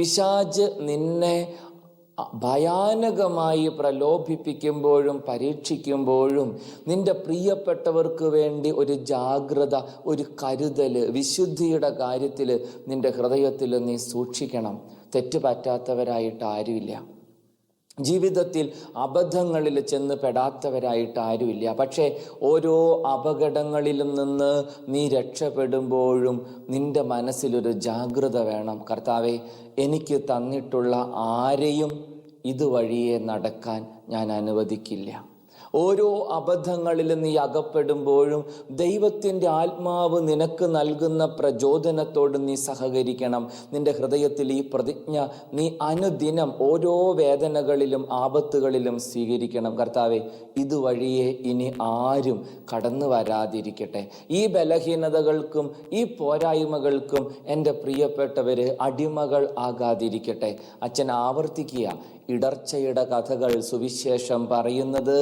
പിശാച് നിന്നെ ഭയാനകമായി പ്രലോഭിപ്പിക്കുമ്പോഴും പരീക്ഷിക്കുമ്പോഴും നിന്റെ പ്രിയപ്പെട്ടവർക്ക് വേണ്ടി ഒരു ജാഗ്രത, ഒരു കരുതൽ, വിശുദ്ധിയുടെ കാര്യത്തിൽ നിന്റെ ഹൃദയത്തിൽ നീ സൂക്ഷിക്കണം. തെറ്റ് പറ്റാത്തവരായിട്ട് ആരുമില്ല. ജീവിതത്തിൽ അബദ്ധങ്ങളിൽ ചെന്ന് പെടാത്തവരായിട്ട് ആരുമില്ല. പക്ഷേ ഓരോ അപകടങ്ങളിലും നിന്ന് നീ രക്ഷപ്പെടുമ്പോഴും നിന്റെ മനസ്സിലൊരു ജാഗ്രത വേണം. കർത്താവേ, എനിക്ക് തന്നിട്ടുള്ള ആരെയും ഇതുവഴിയെ നടക്കാൻ ഞാൻ അനുവദിക്കില്ല. ഓരോ അബദ്ധങ്ങളിലും നീ അകപ്പെടുമ്പോഴും ദൈവത്തിൻ്റെ ആത്മാവ് നിനക്ക് നൽകുന്ന പ്രചോദനത്തോട് നീ സഹകരിക്കണം. നിന്റെ ഹൃദയത്തിൽ ഈ പ്രതിജ്ഞ നീ അനുദിനം ഓരോ വേദനകളിലും ആപത്തുകളിലും സ്വീകരിക്കണം. കർത്താവേ, ഇതുവഴിയെ ഇനി ആരും കടന്നു വരാതിരിക്കട്ടെ. ഈ ബലഹീനതകൾക്കും ഈ പോരായ്മകൾക്കും എൻ്റെ പ്രിയപ്പെട്ടവർ അടിമകൾ ആകാതിരിക്കട്ടെ. അച്ഛൻ ആവർത്തിക്കുക, ഇടർച്ചയുടെ കഥകൾ സുവിശേഷം പറയുന്നത്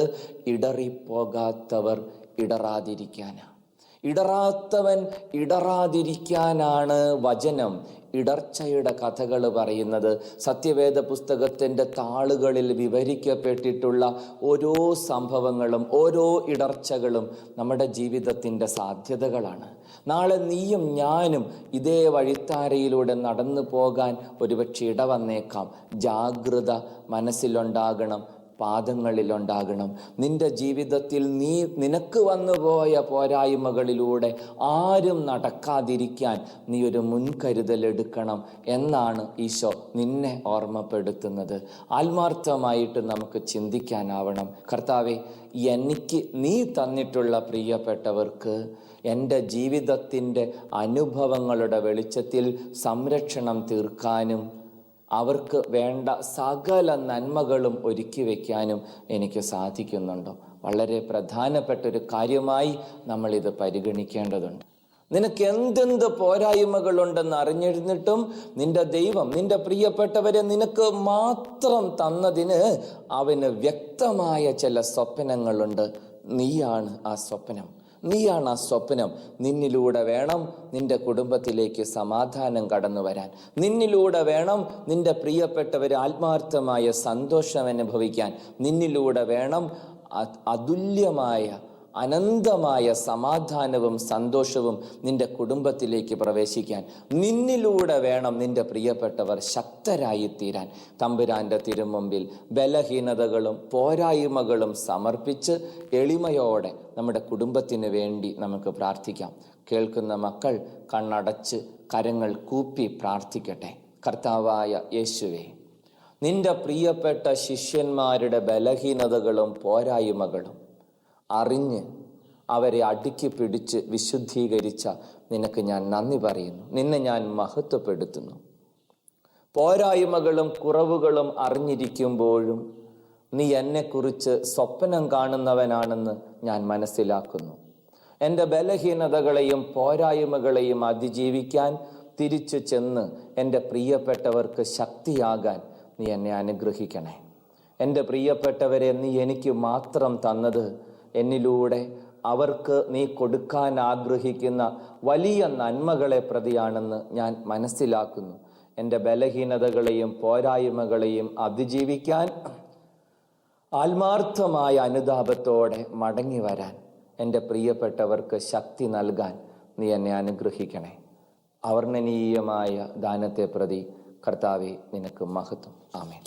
ഇടറിപ്പോകാത്തവർ ഇടറാതിരിക്കാനാണ്. ഇടറാത്തവൻ ഇടറാതിരിക്കാനാണ് വചനം ഇടർച്ചയുടെ കഥകൾ പറയുന്നത്. സത്യവേദ പുസ്തകത്തിൻ്റെ താളുകളിൽ വിവരിക്കപ്പെട്ടിട്ടുള്ള ഓരോ സംഭവങ്ങളും ഓരോ ഇടർച്ചകളും നമ്മുടെ ജീവിതത്തിൻ്റെ സാധ്യതകളാണ്. നാളെ നീയും ഞാനും ഇതേ വഴിത്താരയിലൂടെ നടന്നു പോകാൻ ഒരുപക്ഷെ ഇടവന്നേക്കാം. ജാഗ്രത മനസ്സിലുണ്ടാകണം, പാദങ്ങളിലുണ്ടാകണം. നിന്റെ ജീവിതത്തിൽ നിനക്ക് വന്നുപോയ പോരായ്മകളിലൂടെ ആരും നടക്കാതിരിക്കാൻ നീ ഒരു മുൻകരുതൽ എടുക്കണം എന്നാണ് ഈശോ നിന്നെ ഓർമ്മപ്പെടുത്തുന്നത്. ആത്മാർത്ഥമായിട്ട് നമുക്ക് ചിന്തിക്കാനാവണം. കർത്താവേ, എനിക്ക് നീ തന്നിട്ടുള്ള പ്രിയപ്പെട്ടവർക്ക് എൻ്റെ ജീവിതത്തിൻ്റെ അനുഭവങ്ങളുടെ വെളിച്ചത്തിൽ സംരക്ഷണം തീർക്കാനും അവർക്ക് വേണ്ട സകല നന്മകളും ഒരുക്കി വയ്ക്കാനും എനിക്ക് സാധിക്കുന്നുണ്ടോ? വളരെ പ്രധാനപ്പെട്ടൊരു കാര്യമായി നമ്മളിത് പരിഗണിക്കേണ്ടതുണ്ട്. നിനക്ക് എന്തെന്ത് പോരായ്മകളുണ്ടെന്ന് അറിഞ്ഞിരുന്നിട്ടും നിന്റെ ദൈവം നിന്റെ പ്രിയപ്പെട്ടവരെ നിനക്ക് മാത്രം തന്നതിന് അവന് വ്യക്തമായ ചില സ്വപ്നങ്ങളുണ്ട്. നീയാണ് ആ സ്വപ്നം. നിന്നിലൂടെ വേണം നിന്റെ കുടുംബത്തിലേക്ക് സമാധാനം കടന്നു വരാൻ. നിന്നിലൂടെ വേണം നിന്റെ പ്രിയപ്പെട്ടവർ ആത്മാർത്ഥമായ സന്തോഷം അനുഭവിക്കാൻ. നിന്നിലൂടെ വേണം അതുല്യമായ അനന്തമായ സമാധാനവും സന്തോഷവും നിന്റെ കുടുംബത്തിലേക്ക് പ്രവേശിക്കാൻ. നിന്നിലൂടെ വേണം നിന്റെ പ്രിയപ്പെട്ടവർ ശക്തരായിത്തീരാൻ. തമ്പുരാൻ്റെ തിരുമുമ്പിൽ ബലഹീനതകളും പോരായ്മകളും സമർപ്പിച്ച് എളിമയോടെ നമ്മുടെ കുടുംബത്തിന് വേണ്ടി നമുക്ക് പ്രാർത്ഥിക്കാം. കേൾക്കുന്ന മക്കൾ കണ്ണടച്ച് കരങ്ങൾ കൂപ്പി പ്രാർത്ഥിക്കട്ടെ. കർത്താവായ യേശുവേ, നിന്റെ പ്രിയപ്പെട്ട ശിഷ്യന്മാരുടെ ബലഹീനതകളും പോരായ്മകളും അറിഞ്ഞ് അവരെ അടുക്കി പിടിച്ച് വിശുദ്ധീകരിച്ച നിനക്ക് ഞാൻ നന്ദി പറയുന്നു. നിന്നെ ഞാൻ മഹത്വപ്പെടുത്തുന്നു. പോരായ്മകളും കുറവുകളും അറിഞ്ഞിരിക്കുമ്പോഴും നീ എന്നെക്കുറിച്ച് സ്വപ്നം കാണുന്നവനാണെന്ന് ഞാൻ മനസ്സിലാക്കുന്നു. എൻ്റെ ബലഹീനതകളെയും പോരായ്മകളെയും അതിജീവിക്കാൻ തിരിച്ചു ചെന്ന് എൻ്റെ പ്രിയപ്പെട്ടവർക്ക് ശക്തിയാകാൻ നീ എന്നെ അനുഗ്രഹിക്കണേ. എൻ്റെ പ്രിയപ്പെട്ടവരെ നീ എനിക്ക് മാത്രം തന്നത് എന്നിലൂടെ അവർക്ക് നീ കൊടുക്കാൻ ആഗ്രഹിക്കുന്ന വലിയ നന്മകളെ പ്രതിയാണെന്ന് ഞാൻ മനസ്സിലാക്കുന്നു. എൻ്റെ ബലഹീനതകളെയും പോരായ്മകളെയും അതിജീവിക്കാൻ ആത്മാർത്ഥമായ അനുതാപത്തോടെ മടങ്ങി വരാൻ എൻ്റെ പ്രിയപ്പെട്ടവർക്ക് ശക്തി നൽകാൻ നീ എന്നെ അനുഗ്രഹിക്കണേ. അവർണ്ണനീയമായ ദാനത്തെ പ്രതി കർത്താവേ, നിനക്ക് മഹത്വം. ആമേൻ.